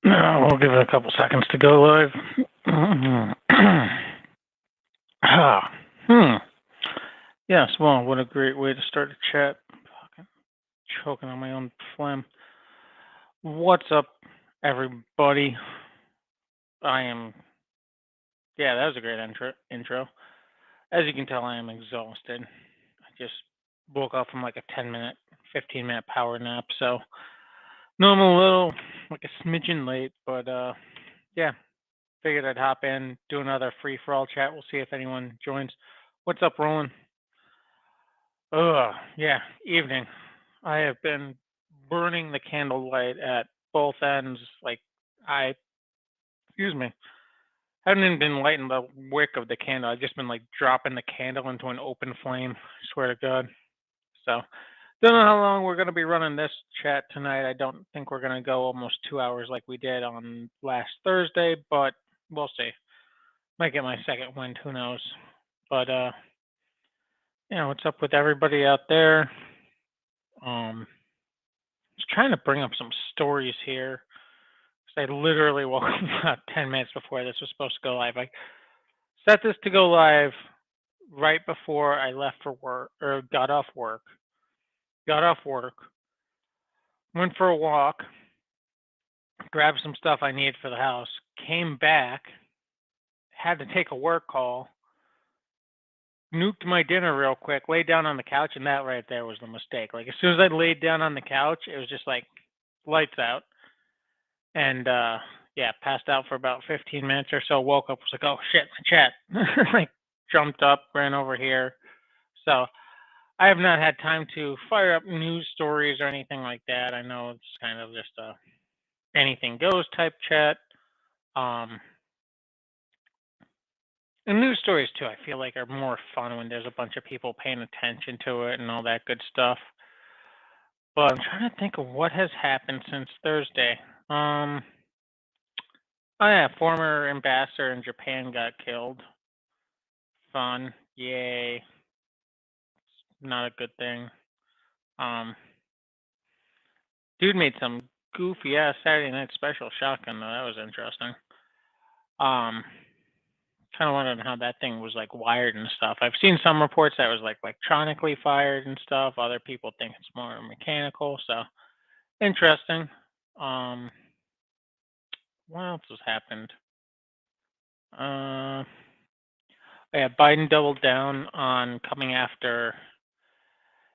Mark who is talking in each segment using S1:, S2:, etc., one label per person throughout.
S1: We'll give it a couple seconds to go live. ah, hmm. Yes, well, what a great way to start a chat. Fucking choking on my own phlegm. What's up, everybody? I am. Yeah, that was a great intro. As you can tell, I am exhausted. I just woke up from like a 10-minute, 15-minute power nap, so no, I'm a little like a smidgen late, but yeah, figured I'd hop in, do another free for all chat. We'll see if anyone joins. What's up, Roland? Yeah, evening. I have been burning the candlelight at both ends. Like, I, excuse me, haven't even been lighting the wick of the candle. I've just been like dropping the candle into an open flame. I swear to God. So, don't know how long we're going to be running this chat tonight. I don't think we're going to go almost 2 hours like we did on last Thursday, but we'll see. Might get my second wind, who knows? But what's up with everybody out there? I was trying to bring up some stories here because I literally woke up about 10 minutes before this was supposed to go live. I set this to go live right before I left for work or got off work. Went for a walk, grabbed some stuff I needed for the house, came back, had to take a work call, nuked my dinner real quick, laid down on the couch, and that right there was the mistake. Like as soon as I laid down on the couch, it was just like lights out. And yeah, passed out for about 15 minutes or so, woke up, was like, oh shit, my chat. Like jumped up, ran over here. So I have not had time to fire up news stories or anything like that. I know it's kind of just a anything goes type chat. Um, and news stories too, I feel like are more fun when there's a bunch of people paying attention to it and all that good stuff. But I'm trying to think of what has happened since Thursday. Oh yeah, former ambassador in Japan got killed. Fun, yay. Not a good thing. Um, dude made some goofy ass Saturday Night Special shotgun though. That was interesting. Um, kind of wondering how that thing was like wired and stuff. I've seen some reports that it was like electronically fired and stuff. Other people think it's more mechanical. So interesting. Um, what else has happened? Yeah, Biden doubled down on coming after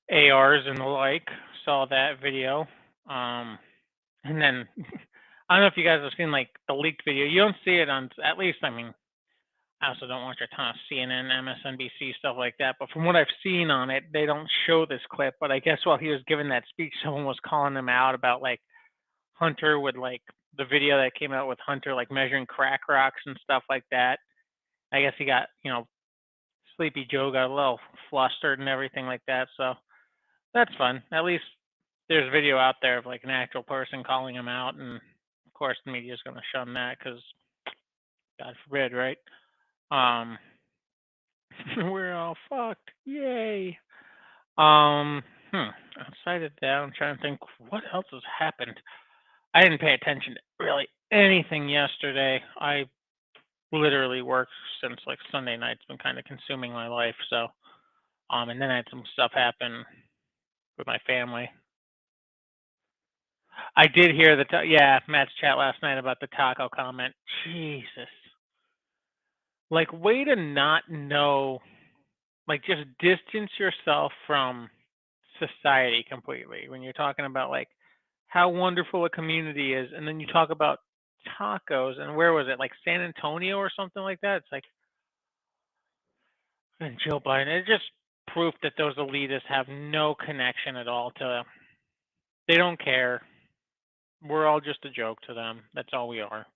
S1: ARs and the like. Saw that video. And then I don't know if you guys have seen like the leaked video. You don't see it on, at least, I mean, I also don't watch a ton of CNN, MSNBC, stuff like that. But from what I've seen on it, they don't show this clip. But I guess while he was giving that speech, someone was calling him out about like Hunter with like the video that came out with Hunter like measuring crack rocks and stuff like that. I guess he got, Sleepy Joe got a little flustered and everything like that. So that's fun. At least there's video out there of like an actual person calling him out, and of course the media is going to shun that because God forbid, right? Um, we're all fucked. Yay. Outside of that, I'm trying to think what else has happened. I didn't pay attention to really anything yesterday. I literally worked since like Sunday night. It's been kind of consuming my life. So, and then I had some stuff happen with my family. I did hear Matt's chat last night about the taco comment. Jesus. Like, way to not know, like, just distance yourself from society completely when you're talking about, like, how wonderful a community is. And then you talk about tacos, and where was it? Like, San Antonio or something like that? It's like, and Joe Biden, it's just proof that those elitists have no connection at all to, they don't care. We're all just a joke to them. That's all we are.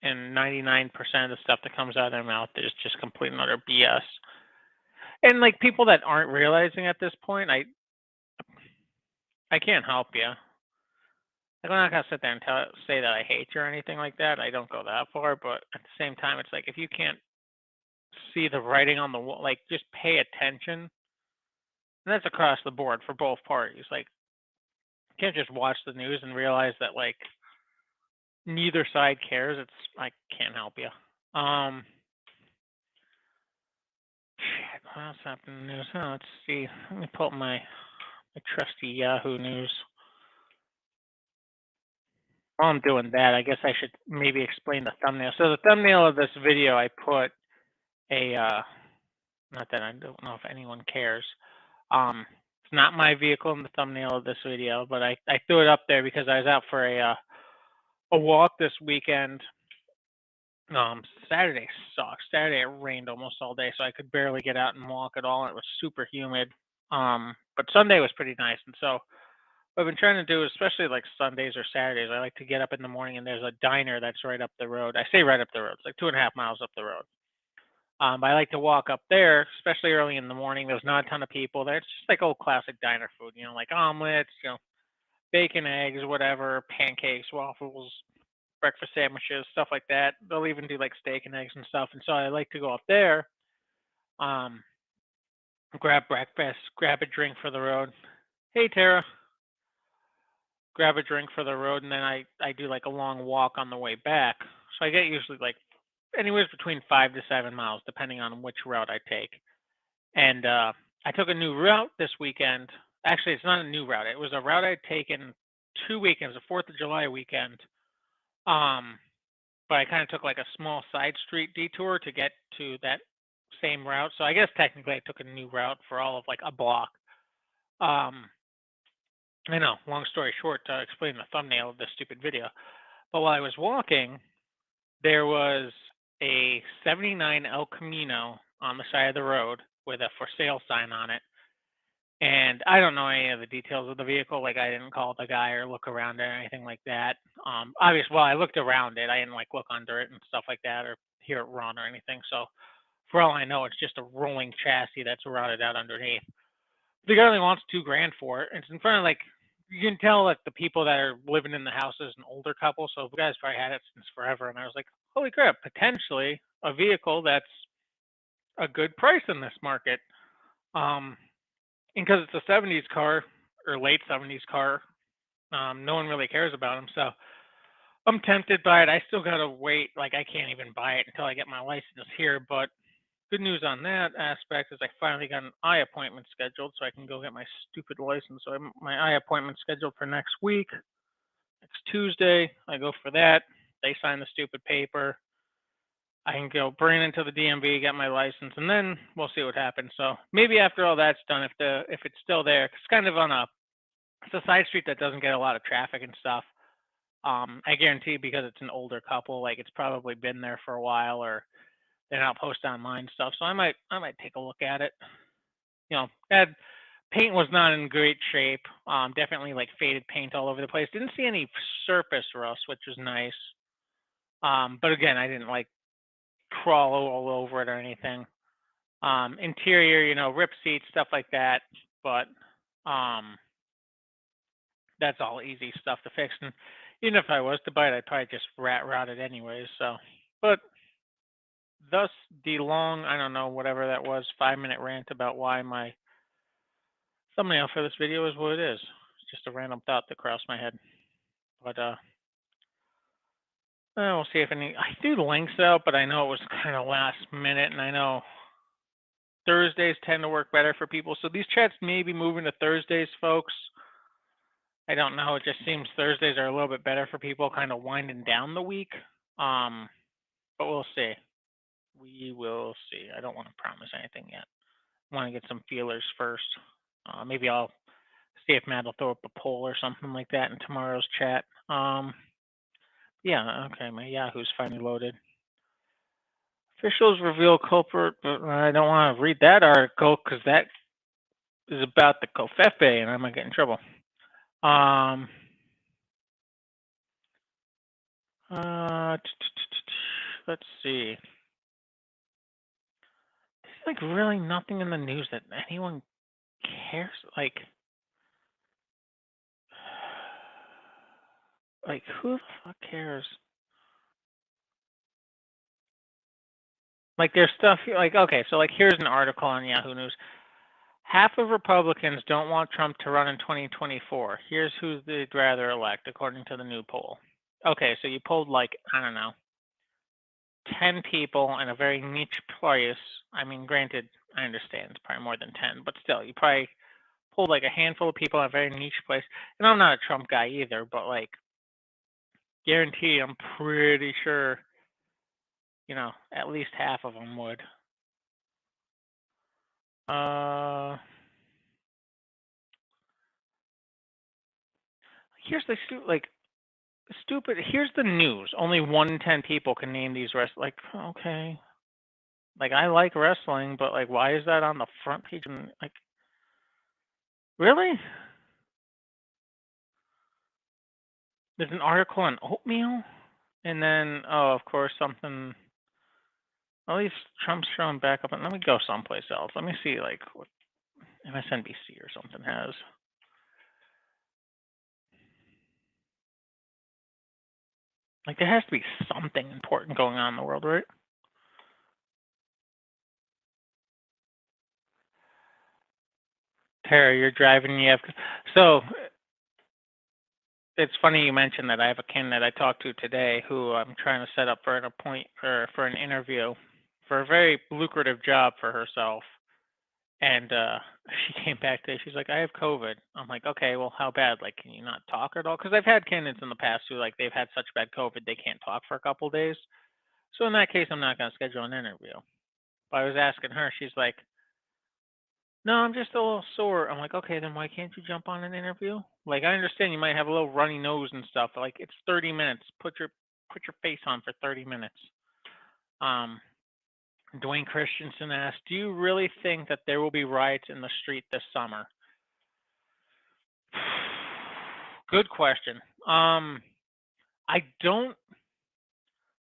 S1: And 99% of the stuff that comes out of their mouth is just complete and utter BS. And like people that aren't realizing at this point, I can't help you. Like, I'm not gonna sit there and say that I hate you or anything like that. I don't go that far, but at the same time, it's like if you can't see the writing on the wall, like just pay attention. And that's across the board for both parties. Like, can't just watch the news and realize that like neither side cares. I can't help you. Shit, what else happened in the news? Oh, let's see. Let me pull up my trusty Yahoo News. While I'm doing that, I guess I should maybe explain the thumbnail. So the thumbnail of this video, I put a not that I don't know if anyone cares. It's not my vehicle in the thumbnail of this video, but I threw it up there because I was out for a walk this weekend. Saturday sucks. Saturday it rained almost all day, so I could barely get out and walk at all. It was super humid. But Sunday was pretty nice, and so what I've been trying to do, especially like Sundays or Saturdays, I like to get up in the morning and there's a diner that's right up the road. I say right up the road. It's like 2.5 miles up the road. But I like to walk up there, especially early in the morning. There's not a ton of people there. It's just like old classic diner food, like omelets, bacon, eggs, whatever, pancakes, waffles, breakfast sandwiches, stuff like that. They'll even do like steak and eggs and stuff. And so I like to go up there, um, grab breakfast, grab a drink for the road. Hey, Tara. Grab a drink for the road, and then I do like a long walk on the way back. So I get usually like anywhere between 5 to 7 miles, depending on which route I take. And I took a new route this weekend. Actually, it's not a new route. It was a route I'd taken 2 weekends, the 4th of July weekend. But I kind of took like a small side street detour to get to that same route. So I guess technically I took a new route for all of like a block. I know, long story short, to explain the thumbnail of this stupid video. But while I was walking, there was a 79 El Camino on the side of the road with a for sale sign on it. And I don't know any of the details of the vehicle. Like, I didn't call the guy or look around it or anything like that. Obviously, well, I looked around it. I didn't like look under it and stuff like that or hear it run or anything. So for all I know, it's just a rolling chassis that's routed out underneath. The guy only wants $2,000 for it. It's in front of like, you can tell that the people that are living in the house is an older couple. So the guy's probably had it since forever. And I was like, holy crap, potentially a vehicle that's a good price in this market. And because it's a 70s car or late 70s car, no one really cares about them. So I'm tempted by it. I still got to wait. Like, I can't even buy it until I get my license here. But good news on that aspect is I finally got an eye appointment scheduled so I can go get my stupid license. So my eye appointment scheduled for next week, next Tuesday. I go for that. They sign the stupid paper. I can go bring it into the DMV, get my license, and then we'll see what happens. So maybe after all that's done, if it's still there, it's kind of on it's a side street that doesn't get a lot of traffic and stuff. I guarantee because it's an older couple, like it's probably been there for a while or they're not posted online stuff. So I might take a look at it. That paint was not in great shape. Definitely like faded paint all over the place. Didn't see any surface rust, which was nice. But again, I didn't like crawl all over it or anything. Interior, rip seats, stuff like that. But that's all easy stuff to fix. And even if I was to buy it, I'd probably just route it anyways. So, but thus the long, I don't know, whatever that was, 5-minute rant about why my thumbnail for this video is what it is. It's just a random thought that crossed my head. But we'll see if I threw links out, but I know it was kind of last minute, and I know Thursdays tend to work better for people. So these chats may be moving to Thursdays, folks. I don't know. It just seems Thursdays are a little bit better for people kind of winding down the week. But we'll see. We will see. I don't want to promise anything yet. I want to get some feelers first. Maybe I'll see if Matt will throw up a poll or something like that in tomorrow's chat. Yeah, okay, my Yahoo's finally loaded. Officials reveal culprit, but I don't want to read that article because that is about the Covfefe and I might get in trouble. Let's see. There's like really nothing in the news that anyone cares. Like who the fuck cares? Like there's stuff like, okay, so like here's an article on Yahoo News. Half of Republicans don't want Trump to run in 2024. Here's who they'd rather elect, according to the new poll. Okay, so you polled like, I don't know, 10 people in a very niche place. I mean, granted, I understand it's probably more than 10, but still, you probably pulled like a handful of people in a very niche place. And I'm not a Trump guy either, but like, guarantee I'm pretty sure, at least half of them would. Here's the stupid. Here's the news. Only 1 in 10 people can name these like, okay. Like, I like wrestling, but like, why is that on the front page? And like, really? There's an article on oatmeal, and then of course something. At least Trump's showing back up. And let me go someplace else. Let me see like what MSNBC or something has. Like, there has to be something important going on in the world, right? Tara, you're driving. So it's funny you mentioned that. I have a candidate I talked to today who I'm trying to set up for for an interview for a very lucrative job for herself. And she came back today. She's like, I have COVID. I'm like, okay, well, how bad? Like, can you not talk at all? Because I've had candidates in the past who, like, they've had such bad COVID they can't talk for a couple of days. So in that case, I'm not going to schedule an interview. But I was asking her. She's like, no, I'm just a little sore. I'm like, okay, then why can't you jump on an interview? Like, I understand you might have a little runny nose and stuff. But like, it's 30 minutes. Put your face on for 30 minutes. Dwayne Christensen asked, do you really think that there will be riots in the street this summer? Good question. I don't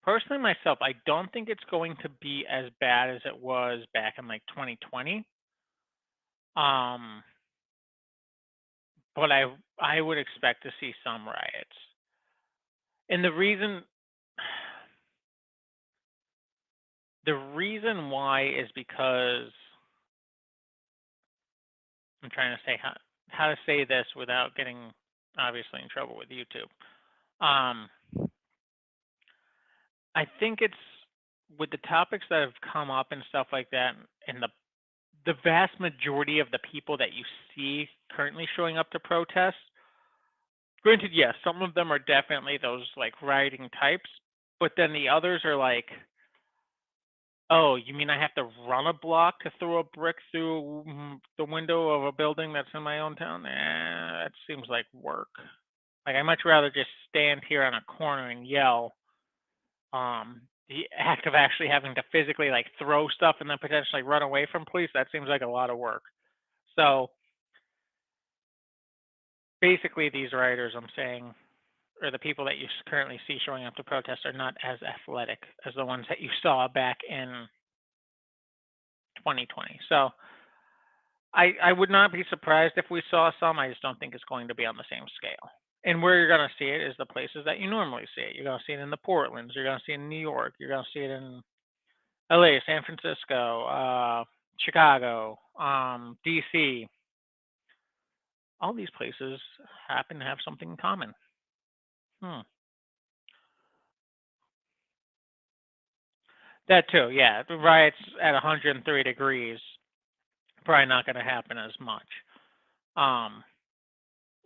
S1: personally myself. I don't think it's going to be as bad as it was back in like 2020. But I would expect to see some riots, and the reason why is because I'm trying to say how to say this without getting obviously in trouble with YouTube. I think it's with the topics that have come up and stuff like that, and the vast majority of the people that you see currently showing up to protest. Granted, yes, some of them are definitely those like rioting types, but then the others are like, oh, you mean I have to run a block to throw a brick through the window of a building that's in my own town? That seems like work. Like, I'd much rather just stand here on a corner and yell. The act of actually having to physically like throw stuff and then potentially run away from police, that seems like a lot of work. So basically, these rioters, I'm saying, or the people that you currently see showing up to protest, are not as athletic as the ones that you saw back in 2020. So I would not be surprised if we saw some. I just don't think it's going to be on the same scale. And where you're going to see it is the places that you normally see it. You're going to see it in the Portlands. You're going to see it in New York. You're going to see it in LA, San Francisco, Chicago, DC. All these places happen to have something in common. That too, yeah. The riots at 103 degrees probably not going to happen as much.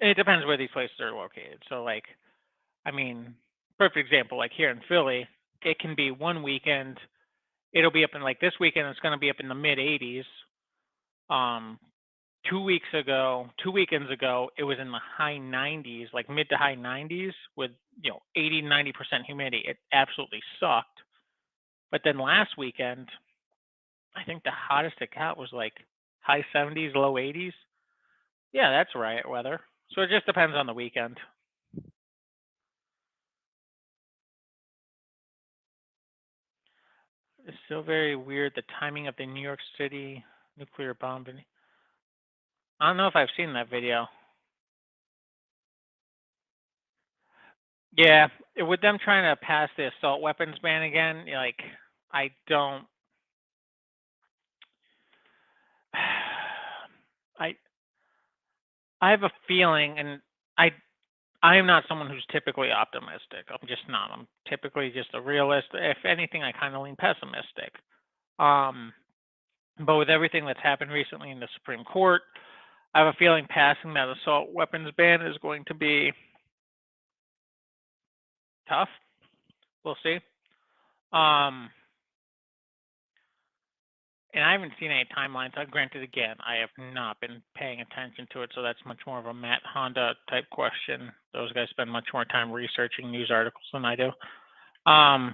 S1: It depends where these places are located. So, like, I mean, perfect example, like here in Philly, it can be one weekend. It'll be up in like this weekend. It's going to be up in the mid 80s. 2 weekends ago, it was in the high 90s, like mid to high 90s, with 80-90% humidity. It absolutely sucked. But then last weekend, I think the hottest it got was like high 70s, low 80s. Yeah, that's riot weather. So it just depends on the weekend. It's still very weird, the timing of the New York City nuclear bombing. I don't know if I've seen that video. Yeah, with them trying to pass the assault weapons ban again, like, I don't. I I have a feeling, and I I am not someone who's typically optimistic. I'm just not. I'm typically just a realist. If anything, I kind of lean pessimistic. Um, but with everything that's happened recently in the Supreme Court, I have a feeling passing that assault weapons ban is going to be tough. We'll see. Um, and I haven't seen any timelines. Granted, again, I have not been paying attention to it, so that's much more of a Matt Honda type question. Those guys spend much more time researching news articles than I do. Um,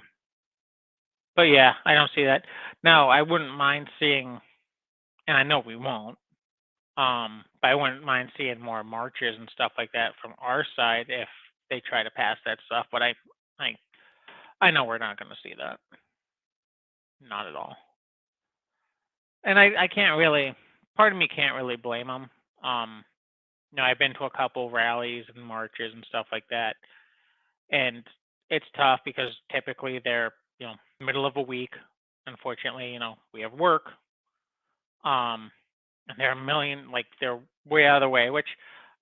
S1: but yeah, I don't see that. Now, I wouldn't mind seeing, and I know we won't. But I wouldn't mind seeing more marches and stuff like that from our side if they try to pass that stuff. But I, I know we're not going to see that. Not at all. And I can't really. Part of me can't really blame them. Um, I've been to a couple rallies and marches and stuff like that, and it's tough because typically they're middle of a week. Unfortunately, we have work. Um, and they're a million, like they're way out of the way, which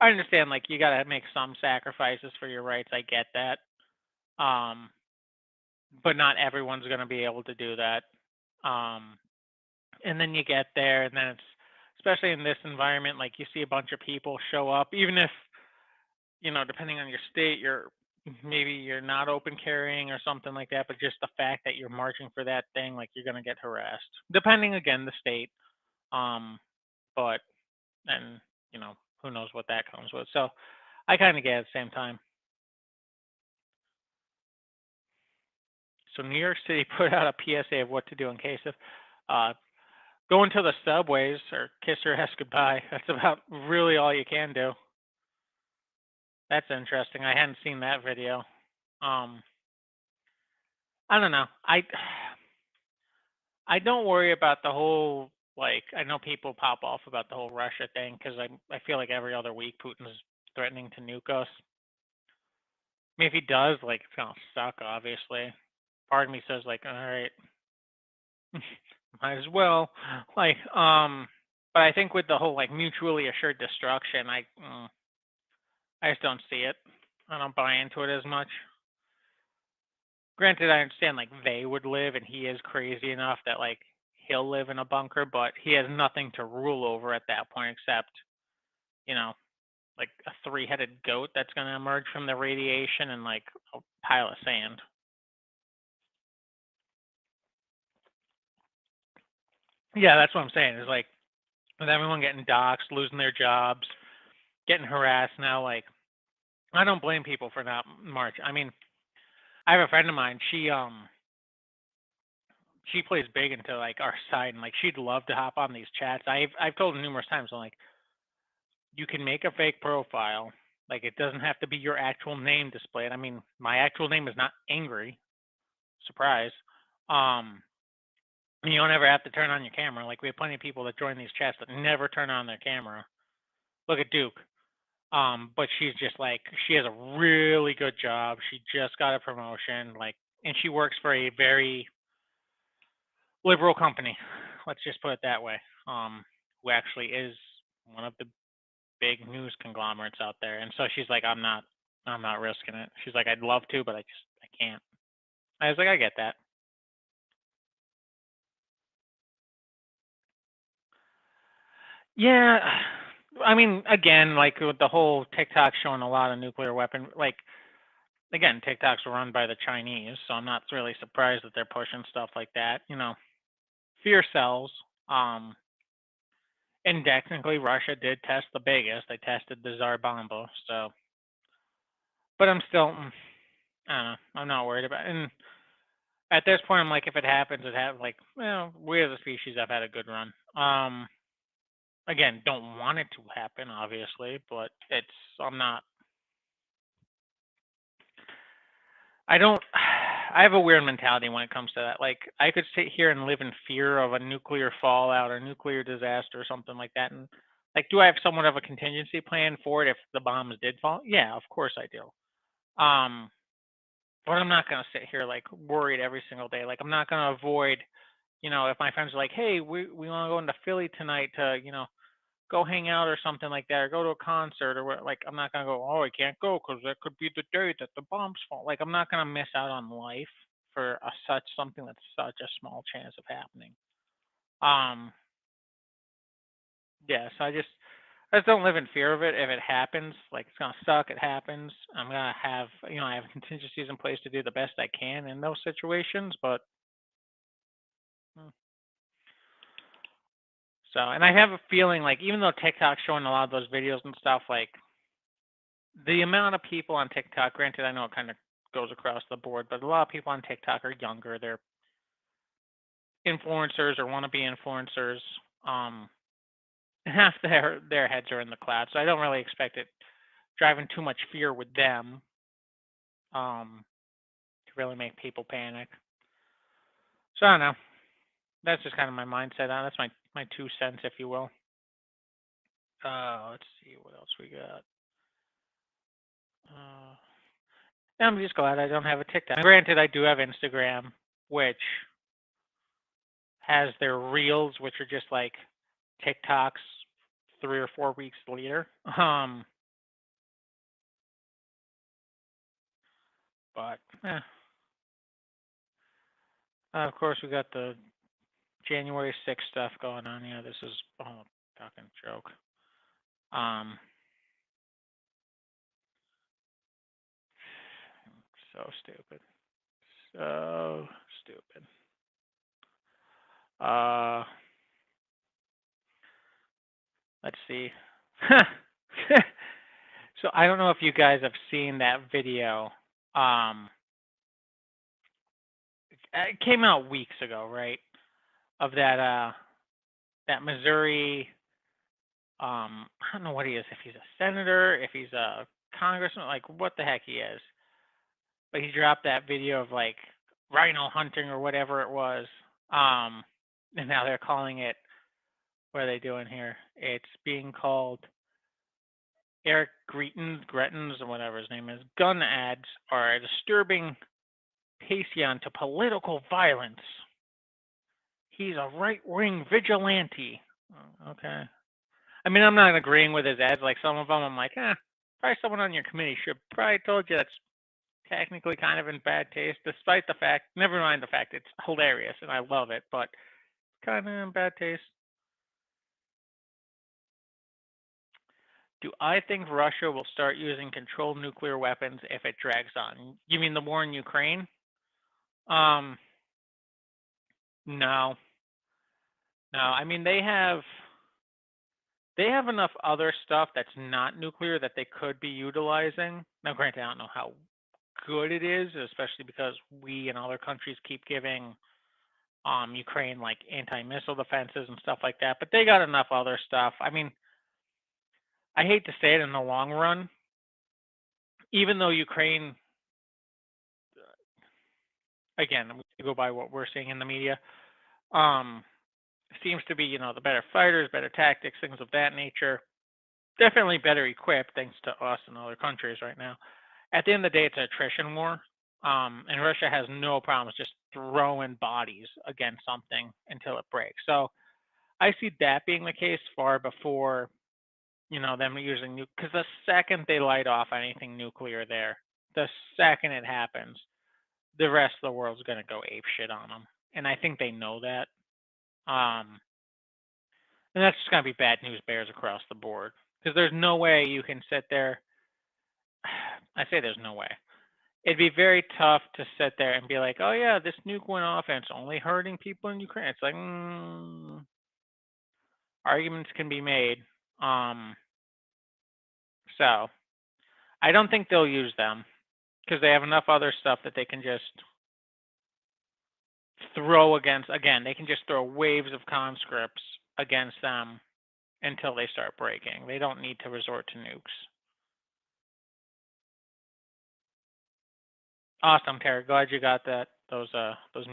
S1: I understand. Like you got to make some sacrifices for your rights. I get that. Um, but not everyone's going to be able to do that. Um, and then you get there, and then it's especially in this environment, like you see a bunch of people show up, even if depending on your state, you're not open carrying or something like that. But just the fact that you're marching for that thing, like you're going to get harassed, depending again the state. Um, but and who knows what that comes with. So I kind of get it at the same time. So New York City put out a PSA of what to do in case of uh, going to the subways or kiss your ass goodbye. That's about really all you can do. That's interesting. I hadn't seen that video. Um, I don't know. I don't worry about the whole, like, I know people pop off about the whole Russia thing because I feel like every other week Putin's threatening to nuke us. I mean, if he does, like, it's gonna suck, obviously. Part of me says, like, all right, might as well. Like, but I think with the whole like mutually assured destruction, I just don't see it. I don't buy into it as much. Granted, I understand like they would live, and he is crazy enough that like he'll live in a bunker, but he has nothing to rule over at that point except, you know, like a three-headed goat that's going to emerge from the radiation and like a pile of sand. Yeah, that's what I'm saying. Is like with everyone getting doxxed, losing their jobs, getting harassed now, like I don't blame people for not march. I mean, I have a friend of mine. She plays big into like our side, and like she'd love to hop on these chats. I've told her numerous times. I'm like, you can make a fake profile. Like it doesn't have to be your actual name displayed. I mean, my actual name is not Angry. Surprise. Um, and you don't ever have to turn on your camera. Like we have plenty of people that join these chats that never turn on their camera. Look at Duke. But she's just like she has a really good job. She just got a promotion, like, and she works for a very liberal company. Let's just put it that way. Who actually is one of the big news conglomerates out there. And so she's like, I'm not risking it. She's like, I'd love to, but I can't. I was like, I get that. Yeah. I mean, again, like with the whole TikTok showing a lot of nuclear weapon, like again, TikTok's run by the Chinese, so I'm not really surprised that they're pushing stuff like that. Fear sells. Um, and technically, Russia did test the biggest. They tested the Tsar Bomba. So, but I'm still, I don't know. I'm not worried about it. And at this point, I'm like, if it happens, it happens. Like, well, we as a species have had a good run. Again, don't want it to happen, obviously, but it's, I'm not, I don't, I have a weird mentality when it comes to that. Like, I could sit here and live in fear of a nuclear fallout or nuclear disaster or something like that. And, like, do I have somewhat of a contingency plan for it if the bombs did fall? Yeah, of course I do. But I'm not going to sit here, like, worried every single day. Like, I'm not going to avoid, if my friends are like, hey, we want to go into Philly tonight to, go hang out or something like that, or go to a concert, or like I'm not gonna go. Oh, I can't go because that could be the day that the bombs fall. Like I'm not gonna miss out on life for such something that's such a small chance of happening. Um, yeah. So I just don't live in fear of it. If it happens, like it's gonna suck. It happens. I'm gonna have I have contingencies in place to do the best I can in those situations. But mm, so, and I have a feeling like even though TikTok's showing a lot of those videos and stuff, like the amount of people on TikTok, granted, I know it kind of goes across the board, but a lot of people on TikTok are younger. They're influencers or want to be influencers. Um, half their heads are in the cloud, so I don't really expect it driving too much fear with them to really make people panic. So I don't know. That's just kind of my mindset on. That's my 2 cents, if you will. Let's see what else we got. Uh, I'm just glad I don't have a TikTok. Granted, I do have Instagram, which has their reels, which are just like TikToks 3 or 4 weeks later. But of course we got the January 6th stuff going on. Yeah, this is a fucking joke. So stupid. So stupid. Let's see. So I don't know if you guys have seen that video. It came out weeks ago, right? Of that Missouri. I don't know what he is. If he's a senator, if he's a congressman, like what the heck he is. But he dropped that video of like rhino hunting or whatever it was. And now they're calling it. What are they doing here? It's being called Eric Gretens, or whatever his name is. Gun ads are a disturbing paean to political violence. He's a right-wing vigilante. Okay. I mean, I'm not agreeing with his ads. Like some of them, I'm like, probably someone on your committee should probably told you that's technically kind of in bad taste, despite the fact, never mind the fact it's hilarious and I love it, but kind of in bad taste. Do I think Russia will start using controlled nuclear weapons if it drags on? You mean the war in Ukraine? No. No. I mean they have enough other stuff that's not nuclear that they could be utilizing. Now granted, I don't know how good it is, especially because we and other countries keep giving Ukraine like anti-missile defenses and stuff like that, but they got enough other stuff. I mean, I hate to say it, in the long run, even though Ukraine, again, we go by what we're seeing in the media, um, seems to be, the better fighters, better tactics, things of that nature. Definitely better equipped, thanks to us and other countries right now. At the end of the day, it's an attrition war, and Russia has no problems just throwing bodies against something until it breaks. So I see that being the case far before, them using because the second they light off anything nuclear there, the second it happens, the rest of the world's going to go ape shit on them. And I think they know that. And that's just going to be bad news bears across the board. Because there's no way you can sit there. I say there's no way. It'd be very tough to sit there and be like, oh, yeah, this nuke went off and it's only hurting people in Ukraine. It's like, arguments can be made. So I don't think they'll use them because they have enough other stuff that they can just throw against. Again, they can just throw waves of conscripts against them until they start breaking. They don't need to resort to nukes. Awesome, Terry. Glad you got those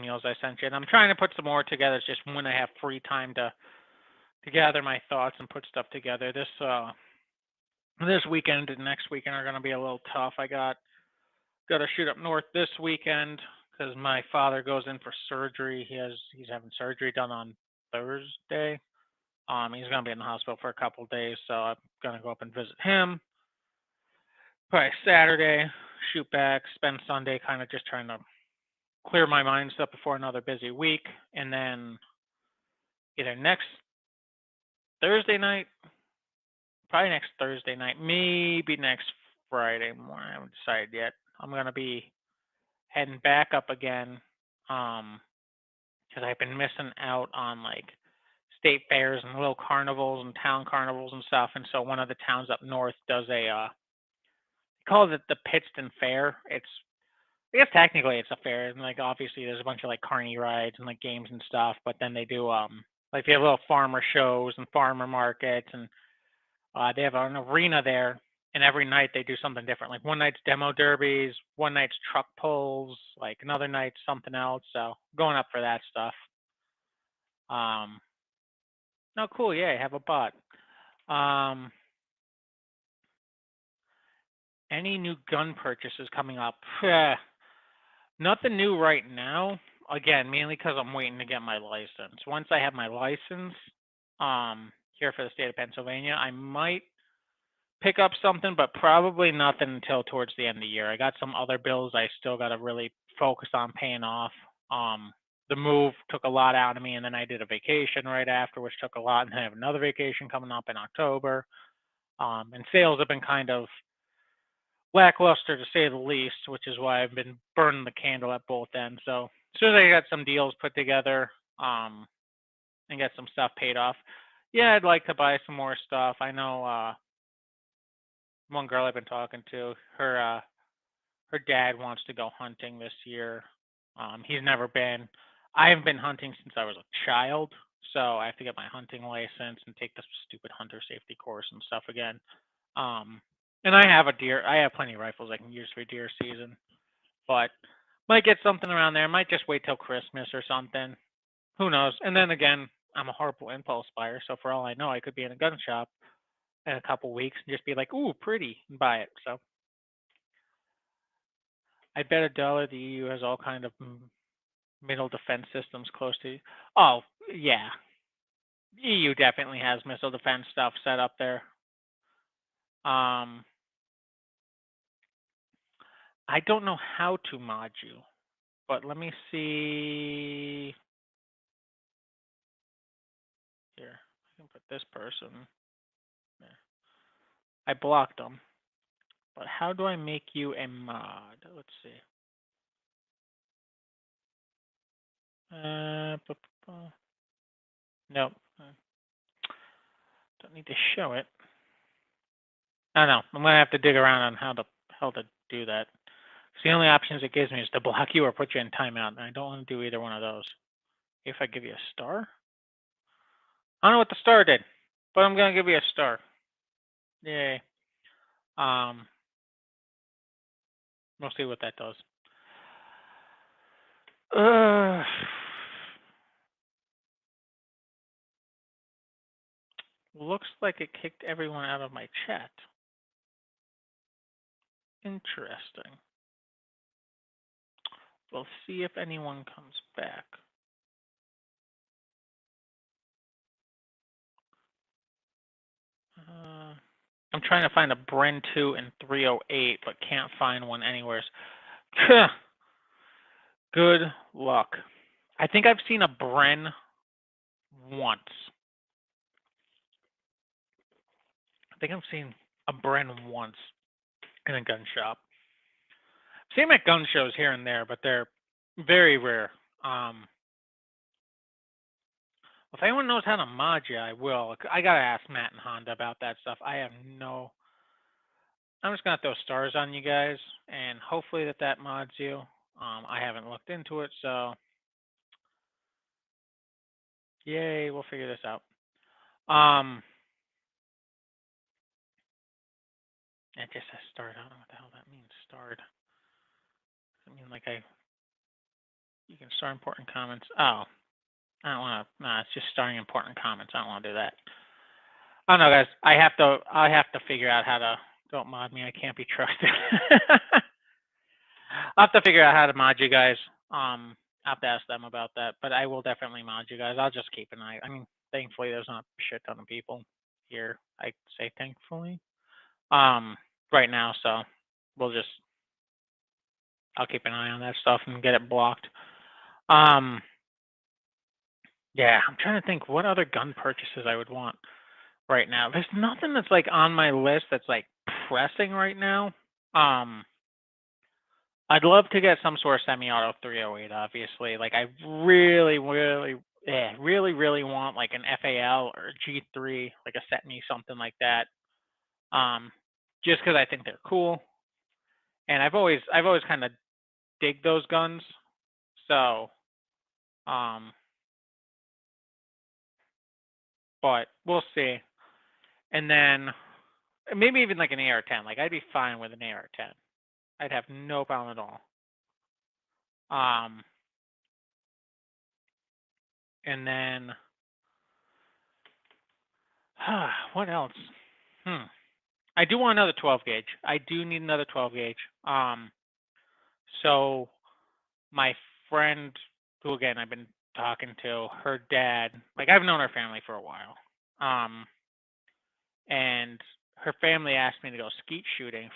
S1: meals I sent you. And I'm trying to put some more together. It's just when I have free time to gather my thoughts and put stuff together. This weekend and next weekend are going to be a little tough. I got to shoot up north this weekend because my father goes in for surgery. He's having surgery done on Thursday. He's gonna be in the hospital for a couple days, so I'm gonna go up and visit him. Probably Saturday, shoot back, spend Sunday kind of just trying to clear my mind stuff before another busy week, and then either next Thursday night, probably next Thursday night, maybe next Friday morning. I haven't decided yet. I'm gonna be heading back up again, because I've been missing out on like state fairs and little carnivals and town carnivals and stuff. And so one of the towns up north does a calls it the Pittston Fair. I guess technically it's a fair, and like obviously there's a bunch of like carny rides and like games and stuff. But then they do like they have little farmer shows and farmer markets, and they have an arena there. And every night they do something different. Like one night's demo derbies, one night's truck pulls, like another night's something else. So going up for that stuff. No, cool. Yeah, I have a bot. Any new gun purchases coming up? Nothing new right now. Again, mainly because I'm waiting to get my license. Once I have my license, here for the state of Pennsylvania, I might pick up something, but probably nothing until towards the end of the year. I got some other bills I still got to really focus on paying off. The move took a lot out of me, and then I did a vacation right after, which took a lot, and I have another vacation coming up in October. And sales have been kind of lackluster to say the least, which is why I've been burning the candle at both ends. So as soon as I got some deals put together, and get some stuff paid off, yeah, I'd like to buy some more stuff. I know one girl I've been talking to, her dad wants to go hunting this year. He's never been. I haven't been hunting since I was a child, so I have to get my hunting license and take this stupid hunter safety course and stuff again. And I have plenty of rifles I can use for deer season, but might get something around there. Might just wait till Christmas or something. Who knows? And then again, I'm a horrible impulse buyer, so for all I know, I could be in a gun shop in a couple weeks and just be like, "Ooh, pretty," and buy it. So I bet $1 the EU has all kind of middle defense systems close to. Oh yeah, EU definitely has missile defense stuff set up there. I don't know how to mod you, but let me see here. I can put this person there. I blocked them, but how do I make you a mod? Let's see. Nope. Don't need to show it. I don't know. I'm gonna have to dig around on how to do that. So the only options it gives me is to block you or put you in timeout, and I don't want to do either one of those. If I give you a star, I don't know what the star did, but I'm gonna give you a star. Yay. We'll see what that does. Looks like it kicked everyone out of my chat. Interesting. We'll see if anyone comes back. I'm trying to find a Bren 2 in 308, but can't find one anywhere. Good luck. I think I've seen a Bren once. I think I've seen a Bren once in a gun shop. I've seen them at gun shows here and there, but they're very rare. If anyone knows how to mod you, I will. I gotta ask Matt and Honda about that stuff. I'm just gonna throw stars on you guys, and hopefully that mods you. I haven't looked into it, so yay, we'll figure this out. It just says starred. I don't know what the hell that means. Starred. I mean, like you can start important comments. Oh, I don't want to. Nah, it's just starting important comments. I don't want to do that. I don't know, guys. I have to figure out how to. Don't mod me. I can't be trusted. I'll have to figure out how to mod you guys. I have to ask them about that, but I will definitely mod you guys. I'll just keep an eye. I mean, thankfully there's not a shit ton of people here. I say thankfully. Right now, so we'll just I'll keep an eye on that stuff and get it blocked. Um, yeah, I'm trying to think what other gun purchases I would want right now. There's nothing that's like on my list that's like pressing right now. Um, I'd love to get some sort of semi-auto 308, obviously. Like I really want like an FAL or a G3, like a Setney, something like that. Um, just because I think they're cool, and I've always kind of dig those guns. So, um, but we'll see. And then maybe even like an AR-10. Like I'd be fine with an AR-10. I'd have no problem at all. Um, and then what else? I do want another 12 gauge. I do need another 12 gauge. So my friend, who again I've been talking to, her dad, like I've known her family for a while. And her family asked me to go skeet shooting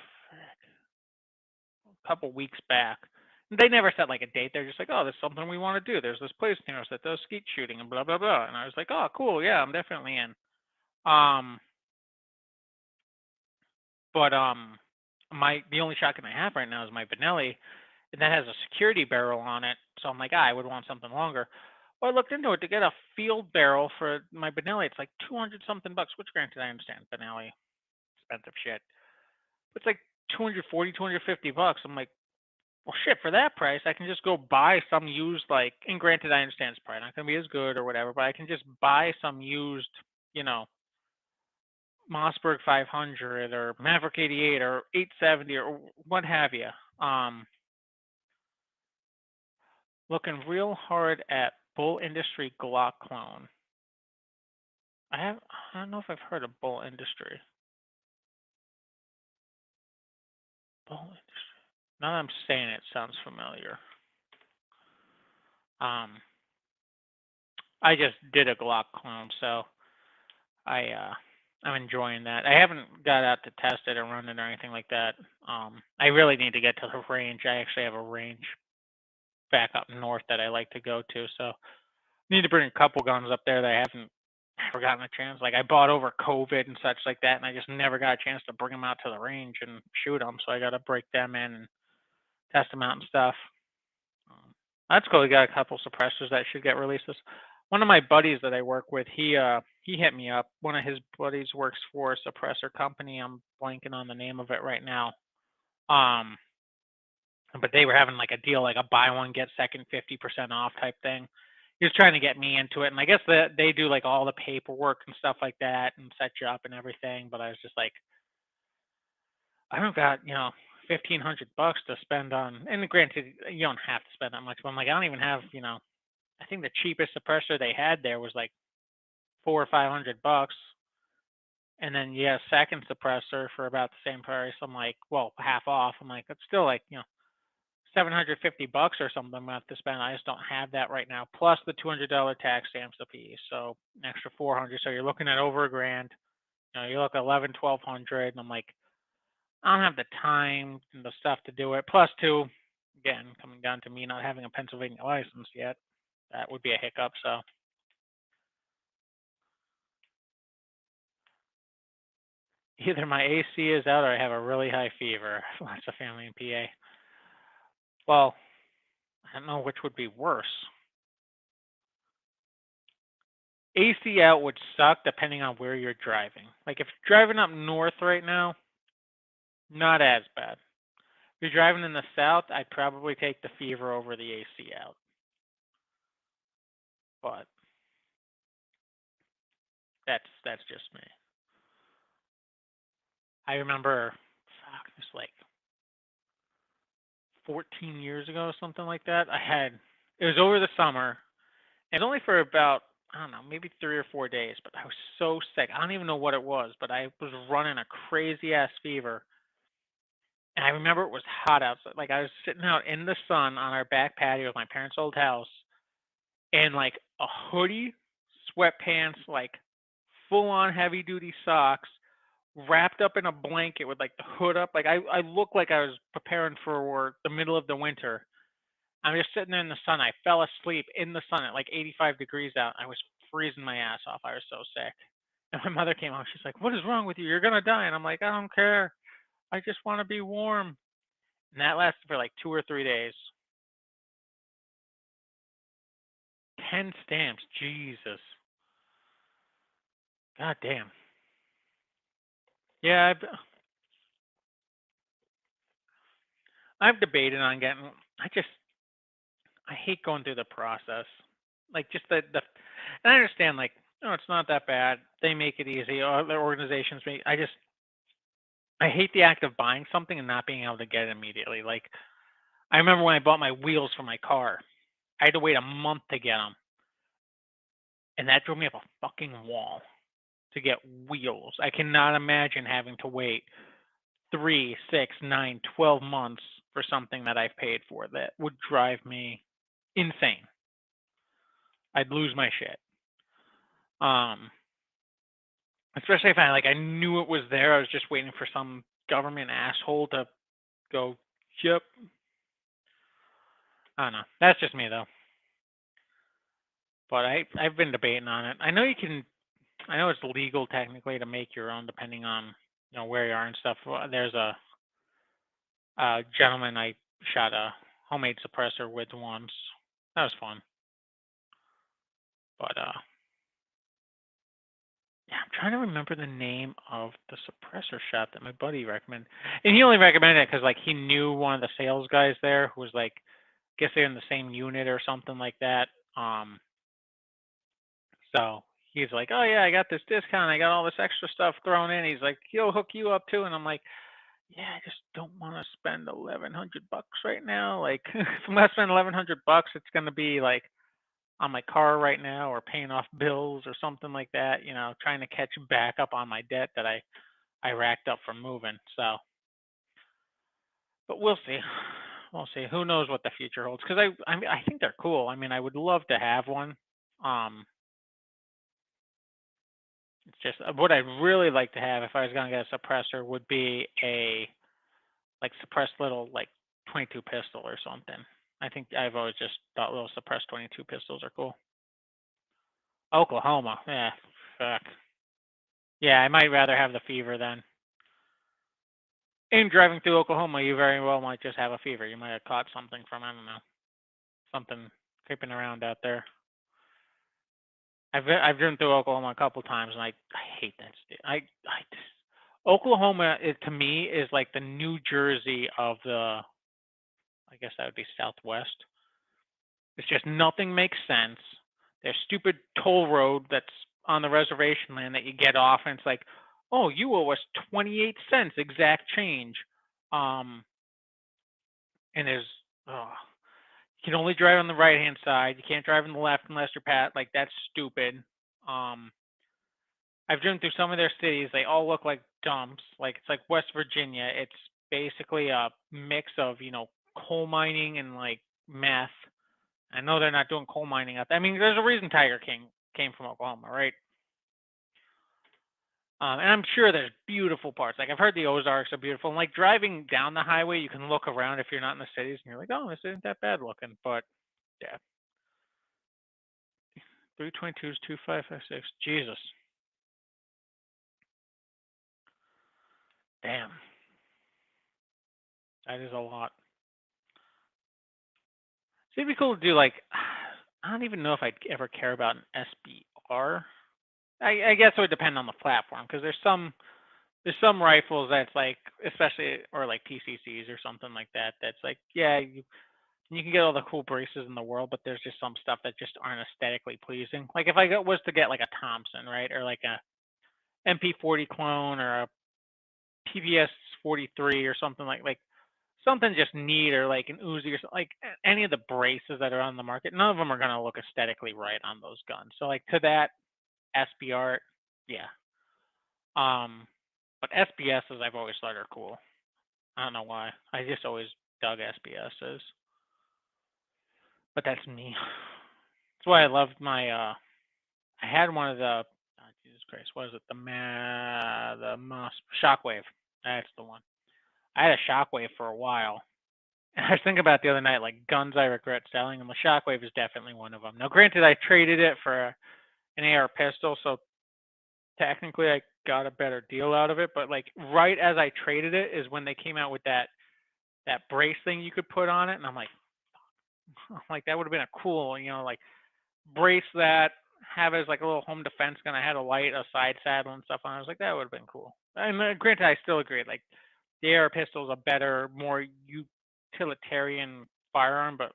S1: a couple weeks back. They never set like a date. They're just like, oh, there's something we want to do. There's this place near us that does skeet shooting and blah blah blah. And I was like, oh, cool, yeah, I'm definitely in. Um, but the only shotgun I have right now is my Benelli, and that has a security barrel on it. So I'm like, I would want something longer. Well, I looked into it to get a field barrel for my Benelli. It's like 200 something bucks, which granted I understand Benelli, expensive shit. But it's like 240, 250 bucks. I'm like, well, shit, for that price, I can just go buy some used, like, and granted, I understand it's probably not going to be as good or whatever, but I can just buy some used, you know, Mossberg 500 or Maverick 88 or 870 or what have you. Looking real hard at Bull Industry Glock clone. I don't know if I've heard of Bull Industry. Bull Industry. Now that I'm saying it, sounds familiar. I just did a Glock clone, so I'm enjoying that. I haven't got out to test it or run it or anything like that. I really need to get to the range. I actually have a range back up north that I like to go to, so need to bring a couple guns up there that I haven't ever gotten a chance. Like I bought over COVID and such like that, and I just never got a chance to bring them out to the range and shoot them. So I got to break them in and test them out and stuff. That's cool. We got a couple suppressors that should get released. One of my buddies that I work with, he hit me up. One of his buddies works for a suppressor company. I'm blanking on the name of it right now. But they were having like a deal, like a buy one get second 50% off type thing. He was trying to get me into it, and I guess that they do like all the paperwork and stuff like that and set you up and everything. But I was just like, I don't got 1,500 bucks to spend on. And granted, you don't have to spend that much. But I'm like, I don't even have I think the cheapest suppressor they had there was like 400 or 500 bucks, and then second suppressor for about the same price. I'm like, well, half off. I'm like, it's still like 750 bucks or something I'm gonna have to spend. I just don't have that right now. Plus the $200 tax stamps a piece, so an extra 400. So you're looking at over a grand. You look at 11, 1200, and I'm like, I don't have the time and the stuff to do it. Plus two, again, coming down to me not having a Pennsylvania license yet, that would be a hiccup. So either my AC is out or I have a really high fever. Lots of family in PA. Well, I don't know which would be worse. AC out would suck depending on where you're driving. Like if you're driving up north right now, not as bad. If you're driving in the south, I'd probably take the fever over the AC out. But that's just me. I remember, it's like 14 years ago, something like that. It was over the summer, and only for about, I don't know, maybe 3 or 4 days, but I was so sick. I don't even know what it was, but I was running a crazy ass fever. And I remember it was hot outside. Like I was sitting out in the sun on our back patio of my parents' old house in like a hoodie, sweatpants, like full on heavy duty socks, wrapped up in a blanket with like the hood up. Like I looked like I was preparing for the middle of the winter. I'm just sitting there in the sun. I fell asleep in the sun at like 85 degrees out. I was freezing my ass off. I was so sick. And my mother came home. She's like, "What is wrong with you? You're gonna die." And I'm like, "I don't care. I just want to be warm." And that lasted for like 2 or 3 days. 10 stamps. Jesus. God damn. Yeah, I've debated on getting. I hate going through the process. Like just and I understand like, no, it's not that bad. They make it easy. Other organizations make. I hate the act of buying something and not being able to get it immediately. Like I remember when I bought my wheels for my car, I had to wait a month to get them, and that drove me up a fucking wall to get wheels. I cannot imagine having to wait 3, 6, 9, 12 months for something that I've paid for. That would drive me insane. I'd lose my shit. Um, Especially if I knew it was there. I was just waiting for some government asshole to go, yep. I don't know. That's just me though. But I've been debating on it. I know you can. I know it's legal technically to make your own depending on where you are and stuff. There's a gentleman I shot a homemade suppressor with once. That was fun. But yeah, I'm trying to remember the name of the suppressor shop that my buddy recommended. And he only recommended it because like he knew one of the sales guys there who was like, I guess they're in the same unit or something like that. So he's like, oh yeah, I got this discount. I got all this extra stuff thrown in. He's like, he'll hook you up too. And I'm like, yeah, I just don't want to spend $1,100 right now. Like if I'm gonna spend $1,100, it's gonna be like on my car right now or paying off bills or something like that, trying to catch back up on my debt that I racked up from moving. So, but we'll see. We'll see. Who knows what the future holds? Because I mean, I think they're cool. I mean, I would love to have one. Um, it's just what I'd really like to have if I was gonna get a suppressor would be a like suppressed little like 22 pistol or something. I think I've always just thought little suppressed 22 pistols are cool. Oklahoma, yeah, fuck. Yeah, I might rather have the fever then. In driving through Oklahoma, you very well might just have a fever. You might have caught something from, I don't know, something creeping around out there. I've driven through Oklahoma a couple times, and I hate that state. Oklahoma to me is like the New Jersey of the, I guess that would be Southwest. It's just nothing makes sense. There's stupid toll road that's on the reservation land that you get off, and it's like, oh, you owe us 28 cents exact change. And there's, oh, you can only drive on the right hand side. You can't drive on the left unless you're like that's stupid. Um, I've driven through some of their cities. They all look like dumps. Like it's like West Virginia. It's basically a mix of coal mining and like meth. I know they're not doing coal mining out there. I mean, there's a reason Tiger King came from Oklahoma, right? And I'm sure there's beautiful parts. Like I've heard the Ozarks are beautiful. And like driving down the highway, you can look around if you're not in the cities, and you're like, oh, this isn't that bad looking. But yeah, 322s, 2556. Jesus, damn, that is a lot. So it'd be cool to do like, I don't even know if I'd ever care about an SBR. I guess it would depend on the platform because there's some rifles that's like, especially or like PCCs or something like that. That's like, yeah, you can get all the cool braces in the world, but there's just some stuff that just aren't aesthetically pleasing. Like if I was to get like a Thompson, right, or like a MP40 clone or a PVS 43 or something like something just neat or like an Uzi or something, like any of the braces that are on the market, none of them are gonna look aesthetically right on those guns. So like to that SBR, yeah. Um, but SBSs I've always thought are cool. I don't know why. I just always dug SBSs. But that's me. That's why I loved my I had one of the Jesus Christ, what is it? The Shockwave. That's the one. I had a Shockwave for a while. And I was thinking about it the other night, like guns I regret selling, and the Shockwave is definitely one of them. Now, granted, I traded it for an AR pistol, so technically I got a better deal out of it. But like right as I traded it is when they came out with that brace thing you could put on it, and I'm like that would have been a cool, like brace that, have it as like a little home defense gun. I had a light, a side saddle, and stuff on it. I was like, that would have been cool. And granted, I still agree. Like the AR pistol is a better, more utilitarian firearm, but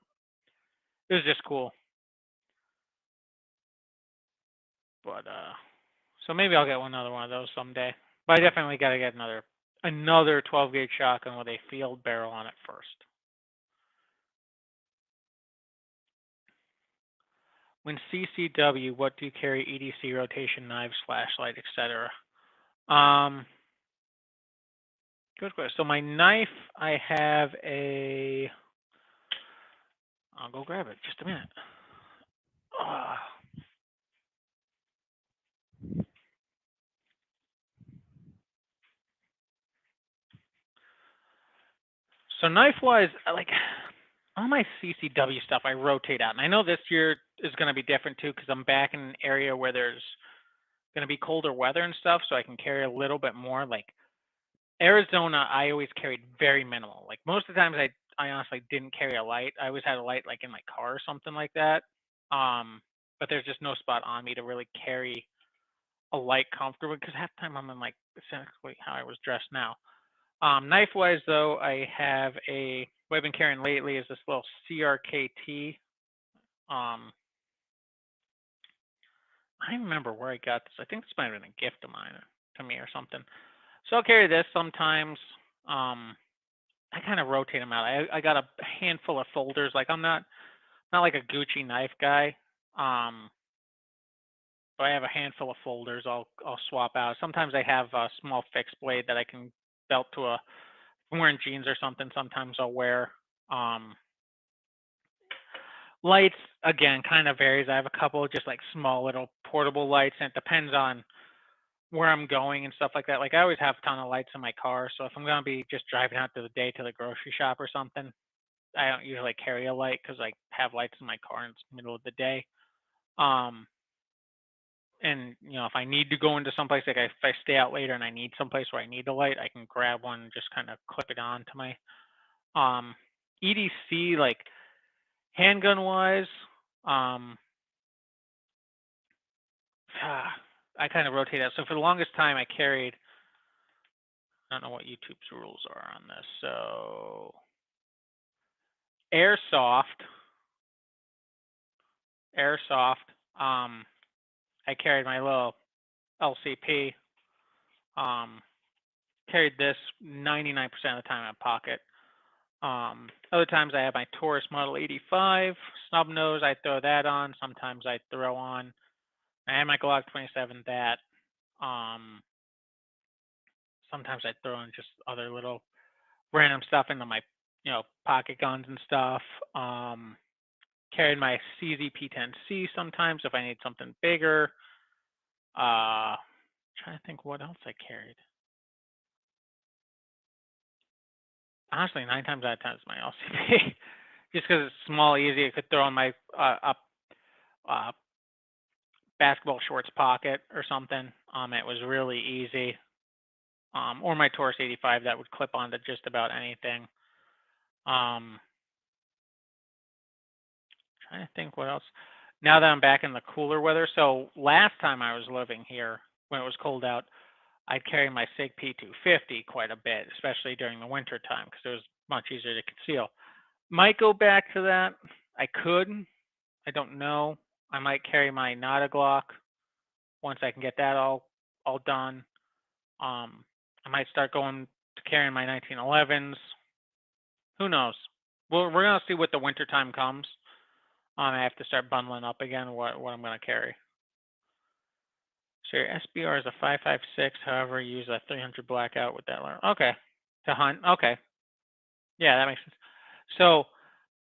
S1: it was just cool. But so maybe I'll get another one of those someday. But I definitely got to get another 12 gauge shotgun with a field barrel on it first. When CCW, what do you carry? EDC, rotation, knives, flashlight, etc. Good question. So my knife, I have a. I'll go grab it. Just a minute. So knife-wise, like all my CCW stuff, I rotate out, and I know this year is going to be different too because I'm back in an area where there's going to be colder weather and stuff, so I can carry a little bit more. Like Arizona, I always carried very minimal. Like most of the times, I honestly didn't carry a light. I always had a light like in my car or something like that. But there's just no spot on me to really carry a light comfortably because half the time I'm in like essentially how I was dressed now. Knife-wise, though, I have what I've been carrying lately is this little CRKT. I don't remember where I got this. I think this might have been a gift of mine to me or something. So I'll carry this sometimes. I kind of rotate them out. I got a handful of folders. Like I'm not like a Gucci knife guy. But I have a handful of folders. I'll swap out. Sometimes I have a small fixed blade that I can belt to I'm wearing jeans or something. Sometimes I'll wear lights. Again, kind of varies. I have a couple just like small little portable lights, and it depends on where I'm going and stuff like that. Like I always have a ton of lights in my car, so if I'm gonna be just driving out to the grocery shop or something, I don't usually carry a light because I have lights in my car and it's the middle of the day. And if I need to go into someplace, like if I stay out later and I need someplace where I need a light, I can grab one and just kind of clip it on to my EDC, like handgun wise. I kind of rotate out. So for the longest time, I carried. I don't know what YouTube's rules are on this. So airsoft. I carried my little LCP. Carried this 99% of the time in my pocket. Other times I have my Taurus Model 85 snub nose. I throw that on. Sometimes I throw on. I have my Glock 27 that. Sometimes I throw in just other little random stuff into my pocket guns and stuff. Carried my CZP-10C sometimes if I need something bigger. Trying to think what else I carried. Honestly, 9 times out of 10 is my LCP. Just because it's small, easy. I could throw in my basketball shorts pocket or something. It was really easy. Or my Taurus 85 that would clip onto just about anything. Trying to think what else. Now that I'm back in the cooler weather. So last time I was living here, when it was cold out, I'd carry my SIG P250 quite a bit, especially during the winter time because it was much easier to conceal. Might go back to that. I could. I don't know. I might carry my Nada Glock once I can get that all done. I might start going to carrying my 1911s. Who knows? Well, we're gonna see what the winter time comes. I have to start bundling up again what I'm gonna carry. So your SBR is a 5.56. However, use a 300 blackout with that. Okay, to hunt. Okay, yeah, that makes sense. So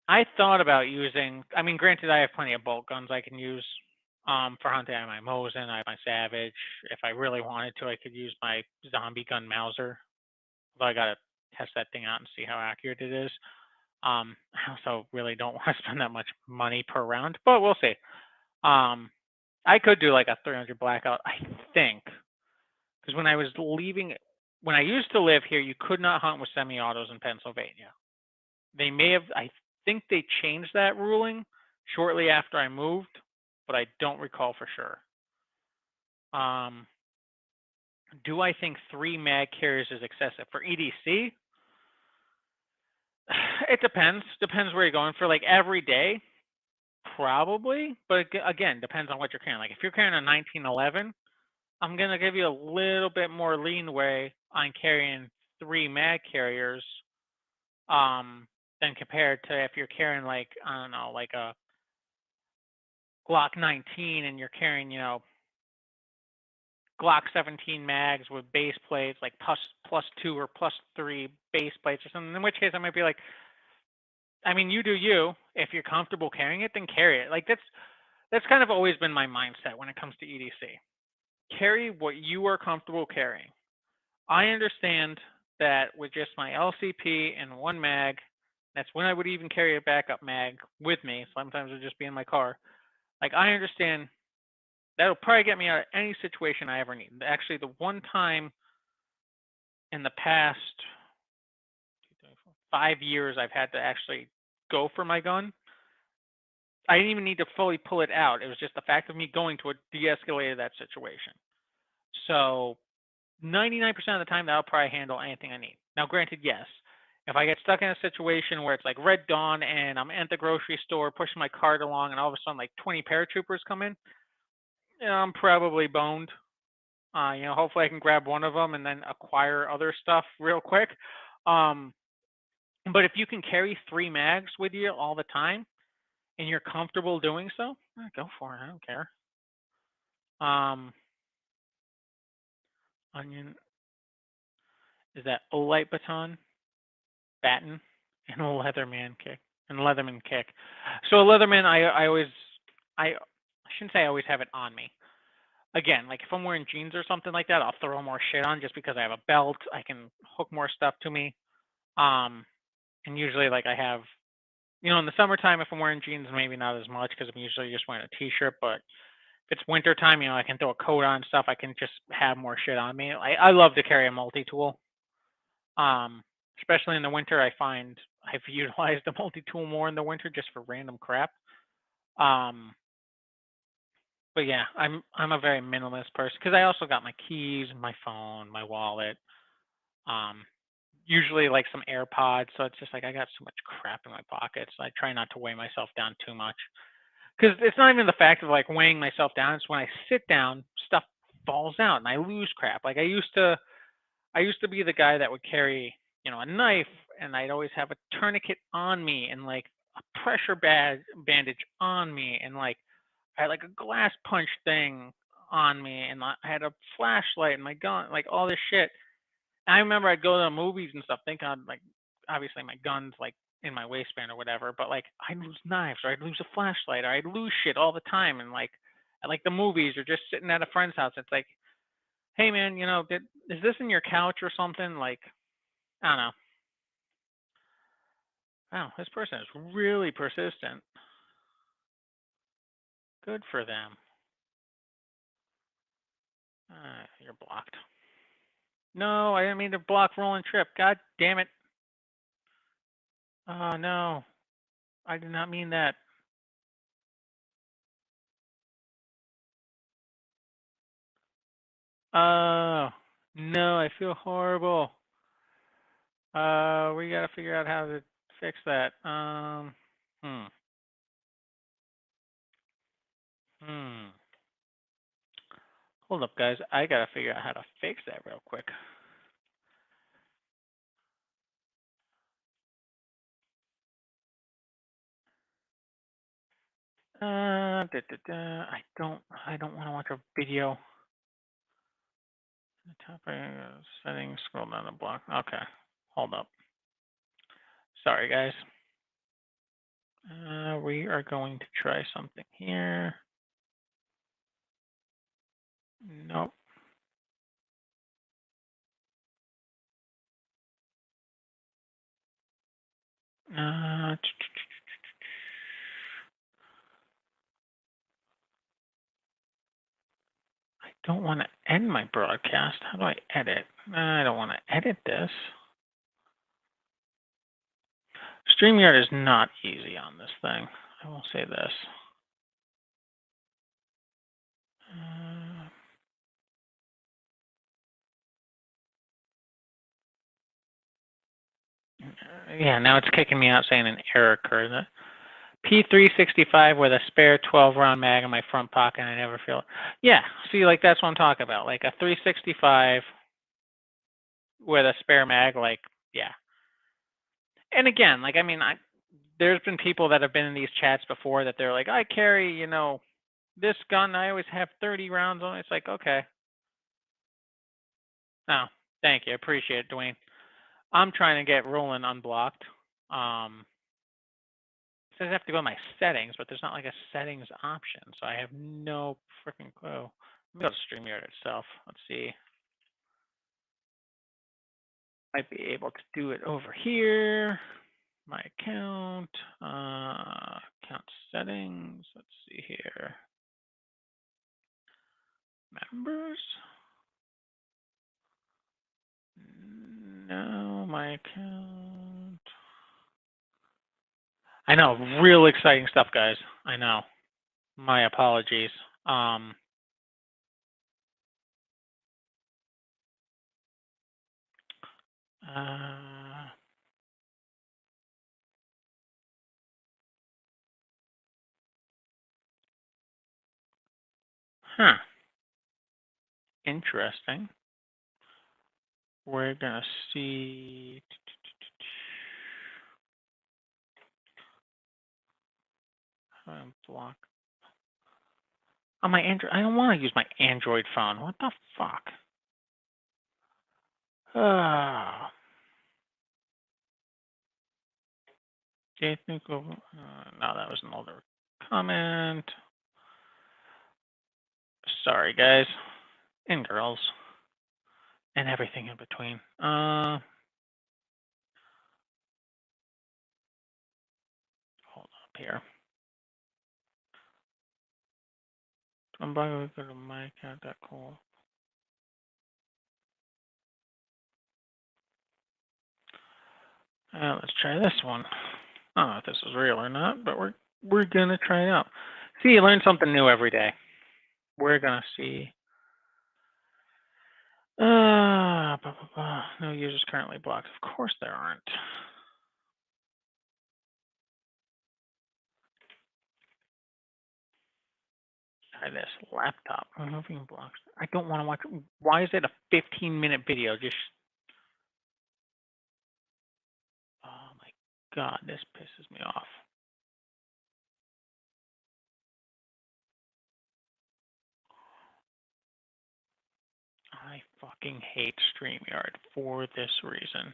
S1: I thought about using. I mean, granted, I have plenty of bolt guns I can use. For hunting, I have my Mosin, I have my Savage. If I really wanted to, I could use my zombie gun Mauser. Although I gotta test that thing out and see how accurate it is. I also really don't want to spend that much money per round, but we'll see. Um, I could do like a 300 blackout, I think, because when I used to live here, you could not hunt with semi-autos in Pennsylvania. They may have, I think they changed that ruling shortly after I moved, but I don't recall for sure. Do I think 3 mag carriers is excessive for EDC? It depends. Depends where you're going for. Like every day, probably. But again, depends on what you're carrying. Like if you're carrying a 1911, I'm gonna give you a little bit more leeway on carrying 3 mag carriers, than compared to if you're carrying like I don't know, like a Glock 19 and you're carrying Glock 17 mags with base plates like plus 2 or plus 3 base plates or something. In which case, I might be like, I mean, you do you. If you're comfortable carrying it, then carry it. Like that's kind of always been my mindset when it comes to EDC. Carry what you are comfortable carrying. I understand that with just my LCP and 1 mag, that's when I would even carry a backup mag with me. Sometimes it would just be in my car. Like I understand that'll probably get me out of any situation I ever need. Actually, the one time in the past 5 years I've had to actually go for my gun, I didn't even need to fully pull it out. It was just the fact of me going to it de-escalated that situation. So 99% of the time, that'll probably handle anything I need. Now, granted, yes, if I get stuck in a situation where it's like Red Dawn and I'm at the grocery store pushing my cart along and all of a sudden like 20 paratroopers come in, I'm probably boned. Hopefully I can grab one of them and then acquire other stuff real quick. But if you can carry 3 mags with you all the time and you're comfortable doing so, go for it. I don't care. Onion is that Olight baton, baton, and a Leatherman kick, and Leatherman kick. So a Leatherman, I shouldn't say I always have it on me. Again, like if I'm wearing jeans or something like that, I'll throw more shit on just because I have a belt. I can hook more stuff to me. And usually like I have, in the summertime, if I'm wearing jeans, maybe not as much because I'm usually just wearing a t-shirt. But if it's winter time, I can throw a coat on and stuff. I can just have more shit on me. I love to carry a multi-tool. Especially in the winter, I find I've utilized the multi-tool more in the winter just for random crap. But yeah, I'm a very minimalist person because I also got my keys, my phone, my wallet, usually like some AirPods. So it's just like I got so much crap in my pockets. I try not to weigh myself down too much because it's not even the fact of like weighing myself down. It's when I sit down, stuff falls out and I lose crap. Like I used to be the guy that would carry, a knife, and I'd always have a tourniquet on me and like a pressure bandage on me, and like I had like a glass punch thing on me, and I had a flashlight and my gun, like all this shit. And I remember I'd go to the movies and stuff, thinking I'd like, obviously my gun's like in my waistband or whatever, but like I'd lose knives or I'd lose a flashlight or I'd lose shit all the time, and like at like the movies or just sitting at a friend's house, it's like, hey man, is this in your couch or something? Like, I don't know. Wow, this person is really persistent. Good for them. You're blocked. No, I didn't mean to block rolling trip. God damn it. Oh no, I did not mean that. Oh no, I feel horrible. We gotta figure out how to fix that. Hmm. Hmm. Hold up, guys. I gotta figure out how to fix that real quick. I don't want to watch a video. The top settings, scroll down the block. Okay, hold up. Sorry, guys. We are going to try something here. Nope. I don't want to end my broadcast. How do I edit? I don't want to edit this. StreamYard is not easy on this thing. I will say this. Yeah, now it's kicking me out saying an error occurred. P365 with a spare 12-round mag in my front pocket, and I never feel it. Yeah, see, like that's what I'm talking about. Like a 365 with a spare mag, like, yeah. And again, like, I mean, there's been people that have been in these chats before that they're like, I carry, this gun, I always have 30 rounds on it. It's like, okay. No, thank you. Appreciate it, Dwayne. I'm trying to get Roland unblocked. It says I have to go to my settings, but there's not like a settings option, so I have no freaking clue. Let me go to StreamYard itself. Let's see. Might be able to do it over here. My account, account settings. Let's see here. Members. No, my account. I know, real exciting stuff, guys. I know. My apologies. Huh. Interesting. We're gonna see. Block. On my Android, I don't want to use my Android phone. What the fuck? Do you think of? No, that was an older comment. Sorry, guys and girls and everything in between. Hold up here. I'm going to go to my account. That cool. Let's try this one. I don't know if this is real or not, but we're gonna try it out. See, you learn something new every day. We're gonna see. Blah, blah, blah. No users currently blocked. Of course there aren't. Try this laptop. Removing blocks. I don't want to watch. Why is it a 15-minute video? Just. Oh my God, this pisses me off. I fucking hate StreamYard for this reason.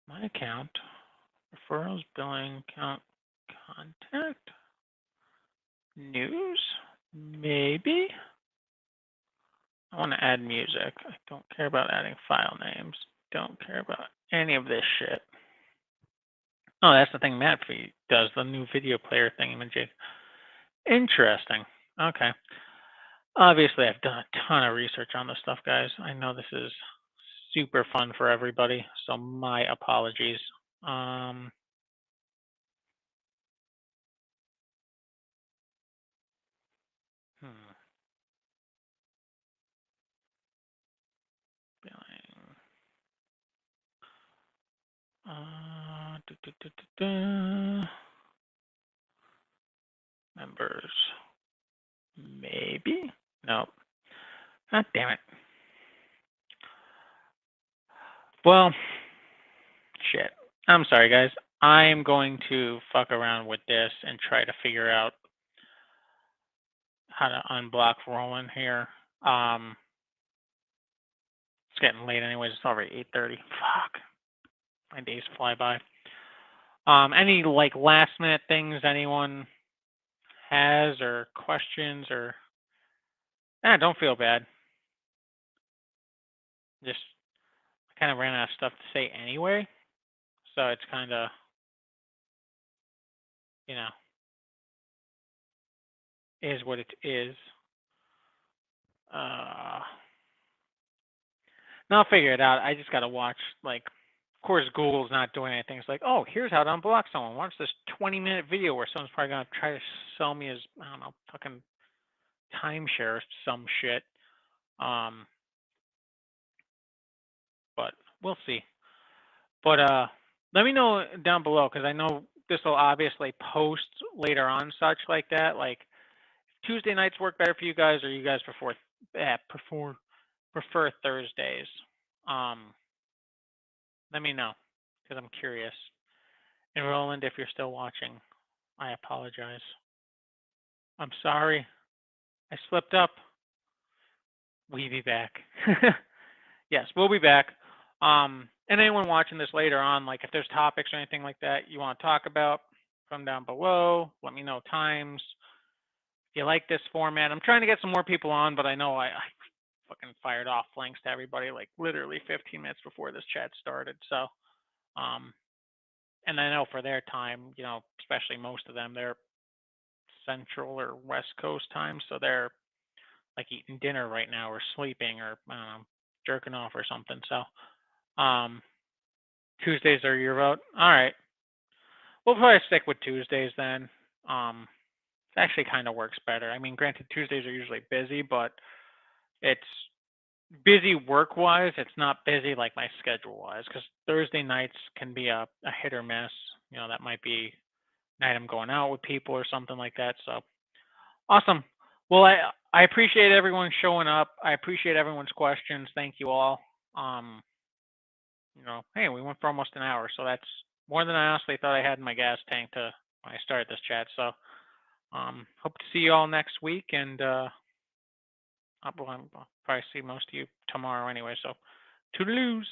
S1: My account, referrals, billing, account, contact, news, maybe. I want to add music. I don't care about adding file names. Don't care about any of this shit. Oh, that's the thing Matt does, the new video player thingamajig. Interesting. Okay. Obviously, I've done a ton of research on this stuff, guys. I know this is super fun for everybody, so my apologies. Billing. Members. Maybe? No. God damn it. Well, shit. I'm sorry, guys. I'm going to fuck around with this and try to figure out how to unblock Roland here. It's getting late anyways. It's already 8:30. Fuck. My days fly by. Any like last minute things anyone has or questions or don't feel bad. Just kind of ran out of stuff to say anyway. So it's kind of, you know, is what it is. Uh, now I'll figure it out. I just got to watch, like, of course, Google's not doing anything. It's like, oh, here's how to unblock someone. Watch this 20-minute video where someone's probably going to try to sell me as, I don't know, fucking timeshare or some shit. But we'll see. But let me know down below because I know this will obviously post later on, such like that. Like Tuesday nights work better for you guys, or you guys prefer Thursdays. Um, Let me know because I'm curious. And Roland, if you're still watching, I apologize. I'm sorry. I slipped up. We be back. Yes, we'll be back. And anyone watching this later on, like if there's topics or anything like that you want to talk about, come down below. Let me know times. If you like this format, I'm trying to get some more people on, but I know I fucking fired off links to everybody like literally 15 minutes before this chat started. So, and I know for their time, you know, especially most of them, they're Central or West Coast time, so they're like eating dinner right now or sleeping or I don't know, jerking off or something. So, Tuesdays are your vote. All right, we'll probably stick with Tuesdays then. It actually kind of works better. I mean, granted, Tuesdays are usually busy, but it's busy work-wise. It's not busy like my schedule-wise because Thursday nights can be a hit or miss. You know, that might be night I'm going out with people or something like that. So awesome. Well, I appreciate everyone showing up. I appreciate everyone's questions. Thank you all. You know, hey, we went for almost an hour, so that's more than I honestly thought I had in my gas tank to when I started this chat. So hope to see you all next week, and I'll probably see most of you tomorrow anyway. So toodaloos.